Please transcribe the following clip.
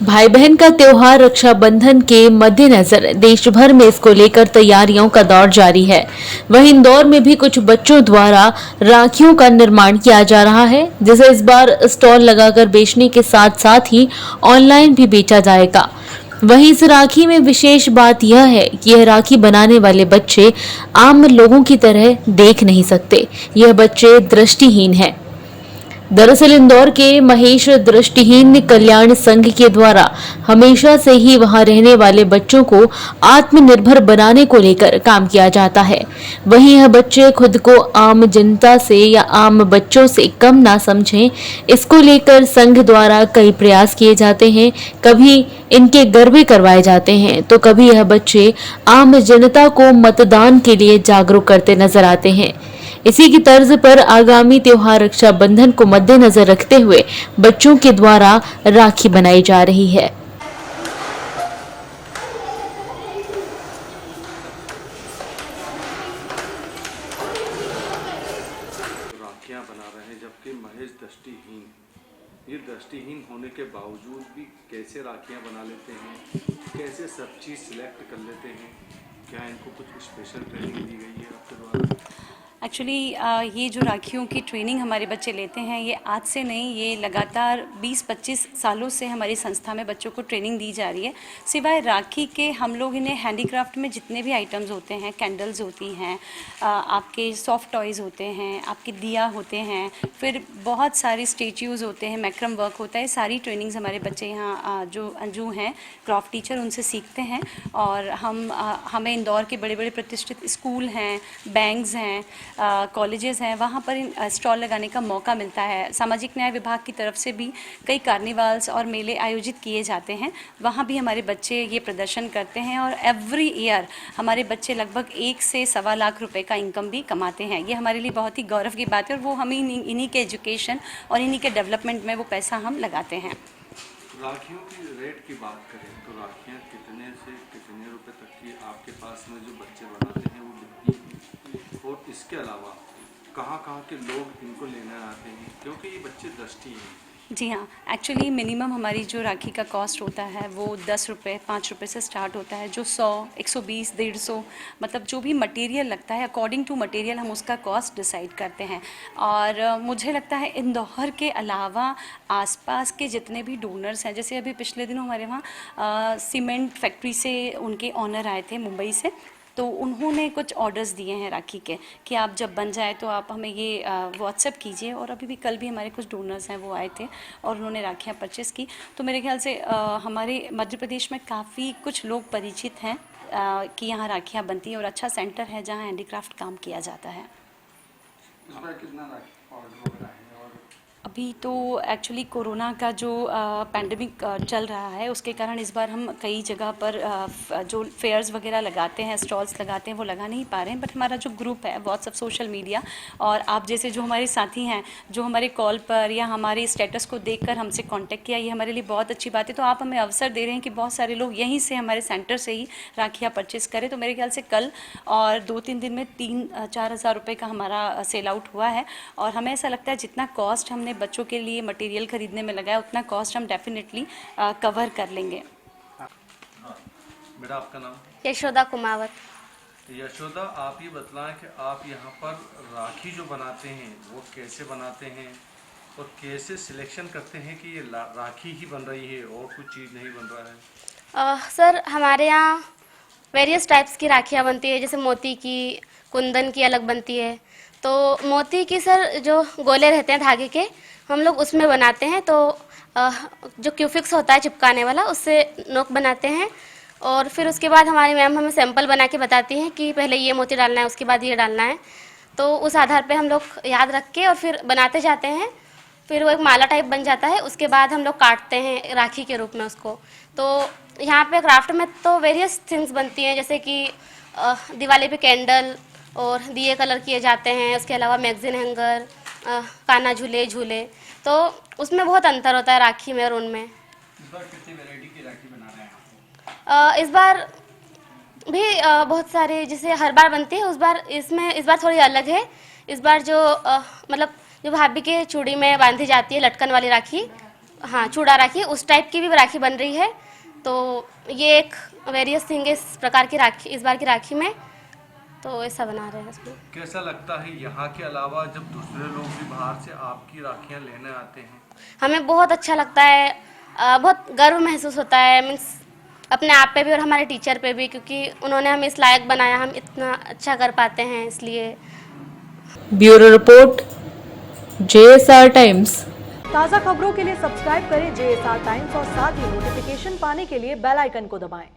भाई बहन का त्योहार रक्षाबंधन के मद्देनजर देश भर में इसको लेकर तैयारियों का दौर जारी है। वहीं इंदौर में भी कुछ बच्चों द्वारा राखियों का निर्माण किया जा रहा है, जिसे इस बार स्टॉल लगाकर बेचने के साथ साथ ही ऑनलाइन भी बेचा जाएगा। वहीं इस राखी में विशेष बात यह है कि यह राखी बनाने वाले बच्चे आम लोगों की तरह देख नहीं सकते। यह बच्चे दृष्टिहीन हैं। दरअसल इंदौर के महेश दृष्टिहीन कल्याण संघ के द्वारा हमेशा से ही वहां रहने वाले बच्चों को आत्मनिर्भर बनाने को लेकर काम किया जाता है। वहीं यह बच्चे खुद को आम जनता से या आम बच्चों से कम ना समझें, इसको लेकर संघ द्वारा कई प्रयास किए जाते हैं। कभी इनके गरबे करवाए जाते हैं तो कभी यह बच्चे आम जनता को मतदान के लिए जागरूक करते नजर आते हैं। इसी की तर्ज पर आगामी त्योहार रक्षाबंधन को मद्देनजर रखते हुए बच्चों के द्वारा राखी बनाई जा रही है। राखियां बना रहे हैं, जबकि महेश दृष्टिहीन, ये दृष्टिहीन होने के बावजूद भी कैसे राखियां बना लेते हैं, कैसे सब चीज़ सिलेक्ट कर लेते हैं? क्या इनको कुछ स्पेशल ट्रेनिंग दी गई है आपके द्वारा? एक्चुअली ये जो राखियों की ट्रेनिंग हमारे बच्चे लेते हैं, ये आज से नहीं, ये लगातार 20-25 सालों से हमारी संस्था में बच्चों को ट्रेनिंग दी जा रही है। सिवाय राखी के हम लोग इन्हें हैंडीक्राफ्ट में जितने भी आइटम्स होते हैं, कैंडल्स होती हैं, आपके सॉफ्ट टॉयज़ होते हैं, आपके दिया होते हैं, फिर बहुत सारे स्टेच्यूज़ होते हैं, मैक्रम वर्क होता है, सारी ट्रेनिंग्स हमारे बच्चे यहाँ जो हैं क्राफ्ट टीचर उनसे सीखते हैं। और हमें इंदौर के बड़े बड़े प्रतिष्ठित स्कूल हैं, बैंक्स हैं, कॉलेजेस हैं, वहाँ पर स्टॉल लगाने का मौका मिलता है। सामाजिक न्याय विभाग की तरफ से भी कई कार्निवाल्स और मेले आयोजित किए जाते हैं, वहाँ भी हमारे बच्चे ये प्रदर्शन करते हैं। और एवरी ईयर हमारे बच्चे लगभग 1 से सवा लाख रुपए का इनकम भी कमाते हैं। ये हमारे लिए बहुत ही गौरव की बात है और वो हमें इन्हीं के एजुकेशन और इन्हीं के डेवलपमेंट में वो पैसा हम लगाते हैं। राखियों की रेट की बात करें तो राखियाँ कितने से कितने रुपए तक की आपके पास में जो बच्चे बनाते हैं वो बिकती हैं, और इसके अलावा कहाँ के लोग इनको लेने आते हैं, क्योंकि ये बच्चे दृष्टिहीन हैं? जी हाँ, एक्चुअली मिनिमम हमारी जो राखी का कॉस्ट होता है वो 10 रुपये 5 रुपये से स्टार्ट होता है। जो 100 120 150 मतलब जो भी मटेरियल लगता है, अकॉर्डिंग टू मटेरियल हम उसका कॉस्ट डिसाइड करते हैं। और मुझे लगता है इंदौर के अलावा आसपास के जितने भी डोनर्स हैं, जैसे अभी पिछले दिनों हमारे वहाँ सीमेंट फैक्ट्री से उनके ऑनर आए थे मुंबई से, तो उन्होंने कुछ ऑर्डर्स दिए हैं राखी के कि आप जब बन जाए तो आप हमें ये व्हाट्सएप कीजिए। और अभी भी कल भी हमारे कुछ डोनर्स हैं वो आए थे और उन्होंने राखियाँ परचेज़ की। तो मेरे ख्याल से हमारे मध्य प्रदेश में काफ़ी कुछ लोग परिचित हैं कि यहाँ राखियाँ बनती हैं और अच्छा सेंटर है जहाँ हैंडीक्राफ्ट काम किया जाता है। इस बार कितना राखी ऑर्डर हो रहा है? और अभी तो एक्चुअली कोरोना का जो पैंडेमिक चल रहा है उसके कारण इस बार हम कई जगह पर जो फेयर्स वगैरह लगाते हैं, स्टॉल्स लगाते हैं, वो लगा नहीं पा रहे हैं। बट हमारा जो ग्रुप है व्हाट्सएप, सोशल मीडिया और आप जैसे जो हमारे साथी हैं जो हमारे कॉल पर या हमारे स्टेटस को देखकर हमसे कांटेक्ट किया, ये हमारे लिए बहुत अच्छी बात है। तो आप हमें अवसर दे रहे हैं कि बहुत सारे लोग यहीं से हमारे सेंटर से ही राखियाँ परचेज़ करें। तो मेरे ख्याल से कल और 2-3 दिन में 3-4 हज़ार रुपये का हमारा सेल आउट हुआ है। और हमें ऐसा लगता है जितना कॉस्ट हमने बच्चों के लिए मटेरियल खरीदने में लगाया उतना कॉस्ट हम डेफिनेटली कवर कर लेंगे। बेटा आपका नाम? यशोदा कुमावत। यशोदा, आप ये बतलाएं कि आप यहाँ पर राखी जो बनाते हैं वो कैसे बनाते हैं और कैसे सिलेक्शन करते हैं कि ये राखी ही बन रही है और कुछ चीज़ नहीं बन रहा है? सर हमारे यहाँ वेरियस टाइप्स की राखियाँ बनती है, जैसे मोती की, कुंदन की अलग बनती है। तो मोती की सर जो गोले रहते हैं धागे के, हम लोग उसमें बनाते हैं। तो जो क्यूफिक्स होता है चिपकाने वाला, उससे नोक बनाते हैं। और फिर उसके बाद हमारी मैम हमें सैंपल बना के बताती हैं कि पहले ये मोती डालना है, उसके बाद ये डालना है। तो उस आधार पे हम लोग याद रख के और फिर बनाते जाते हैं। फिर वो एक माला टाइप बन जाता है, उसके बाद हम लोग काटते हैं राखी के रूप में उसको। तो यहाँ पे क्राफ्ट में तो वेरियस थिंग्स बनती हैं, जैसे कि दिवाली पे कैंडल और दिए कलर किए जाते हैं। उसके अलावा मैगज़ीन हैंगर, काना झूले झूले, तो उसमें बहुत अंतर होता है राखी में और उनमें। इस बार कितनी वैरायटी की राखी बना रहे हैं आप? इस बार भी बहुत सारे, जैसे हर बार बनती है इस बार थोड़ी अलग है। इस बार जो मतलब जो भाभी के चूड़ी में बांधी जाती है लटकन वाली राखी, हाँ चूड़ा राखी, उस टाइप की भी राखी बन रही है। तो ये एक वेरियस थिंग है इस प्रकार की राखी, इस बार की राखी में, तो ऐसा बना रहे हैं इसमें। कैसा लगता है यहाँ के अलावा जब दूसरे लोग भी बाहर से आपकी राखियाँ लेने आते हैं? हमें बहुत अच्छा लगता है, बहुत गर्व महसूस होता है, मीन्स अपने आप पे भी और हमारे टीचर पे भी, क्योंकि उन्होंने हमें इस लायक बनाया, हम इतना अच्छा कर पाते हैं, इसलिए। Bureau report, JSR times. ताज़ा खबरों के लिए सब्सक्राइब करें JSR टाइम्स और साथ ही नोटिफिकेशन पाने के लिए बेल आइकन को दबाएं।